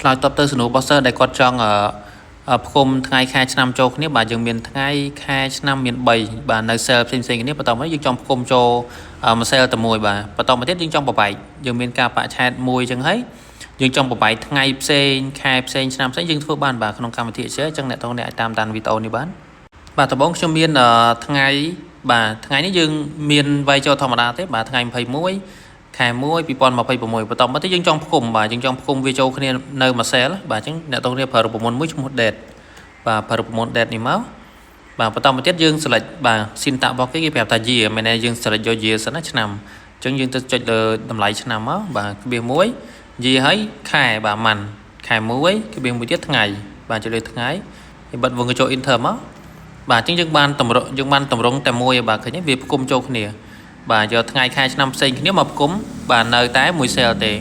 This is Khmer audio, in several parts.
ឆ្លើយតបទៅសំណួរបោះសើដែលគាត់ចង់ផ្គុំថ្ងៃខែឆ្នាំចូលគ្នាបាទយើងមានថ្ងៃខែឆ្នាំមាន3បាទនៅ cell ផ្សេងៗគ្នាបន្តមកយើងចង់ផ្គុំចូលមួយ cell តែមួយបាទបន្តមកទៀតយើងចង់បបែកយើងមានការបកឆែតមួយអញ្ចឹងហើយយើងចង់បបែកថ្ងៃផ្សេងខែផ្សេងឆ្នាំផ្សេងយើងធ្វើបានបាទក្នុងកម្មវិធី Excel អញ្ចឹងអ្នកទាំងអ្នកអាចតាមដានវីដេអូនេះបានបាទដំបូងខ្ញុំមានថ្ងៃបាទថ្ងៃនេះយើងមានវាយចូលធម្មតាទេបាទថ្ងៃ21ខែ1 2026បន្តមកទៀតយើងចង់ផ្គុំបាទយើងចង់ផ្គុំវាចូលគ្នានៅមួយ cell បាទអញ្ចឹងអ្នកទាំងអ្នកប្រើរូបមន្តមួយឈ្មោះ date បាទប្រើរូបមន្ត date នេះមកបាទបន្តមកទៀតយើង select បាទ syntax របស់គេប្រាប់ថា year មែនទេយើង select យក year សិនណាឆ្នាំអញ្ចឹងយើងទៅចុចលើតម្លៃឆ្នាំមកបាទក្បៀស1 year ហើយខែបាទម៉ាន់ខែ1ក្បៀសមួយទៀតថ្ងៃបាទចុចលើថ្ងៃហើយបិទវងកញ្ចក់ enter មកបាទអញ្ចឹងយើងបានតម្រង់តែមួយបាទឃើញទេវាផ្គុំចូលគ្នាបាទយកថ្ងៃខែឆ្នាំផ្សេងគ្នាមកផ្គុំបាទនៅតែមួយ cell ទេឥ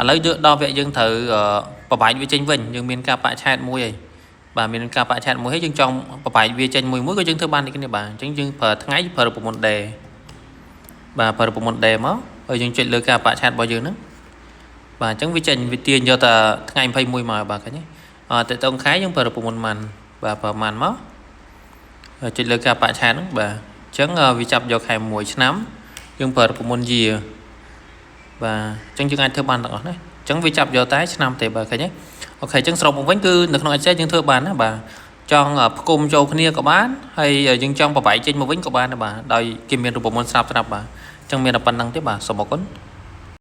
ឡូវយកដល់វគ្គយើងត្រូវបបែកវាចេញវិញយើងមានការបកឆែតមួយហើយបាទមានការបកឆែតមួយហើយយើងចង់បបែកវាចេញមួយក៏យើងធ្វើបានដូចគ្នាបាទអញ្ចឹងយើងប្រើថ្ងៃប្រើរូបមន្ត day បាទប្រើរូបមន្ត day មកហើយយើងចុចលើការបកឆែតរបស់យើងហ្នឹងបាទអញ្ចឹងវាចេញវាទាញយកតែថ្ងៃ21មកបាទឃើញទេតើតើខែយើងប្រើរូបមន្តម៉ាន់បាទប្រើម៉ាន់មកចុចលើការបកឆែតហ្នឹងបាទអញ្ចឹងវាចាប់យកខែ1ឆ្នាំយើងប្រើរូបមន្ត year បាទអញ្ចឹងយើងអាចធ្វើបានទាំងអស់ណាអញ្ចឹងវាចាប់យកតែឆ្នាំទេបាទឃើញទេអូខេអញ្ចឹងសរុបមកវិញគឺនៅក្នុង Excel យើងធ្វើបានណាបាទចង់ផ្គុំចូលគ្នាក៏បានហើយយើងចង់បបែកចេញមកវិញក៏បានដែរបាទដោយគេមានរូបមន្តស្រាប់បាទអញ្ចឹងមានតែប៉ុណ្្នឹងទេបាទសូមអរគុណ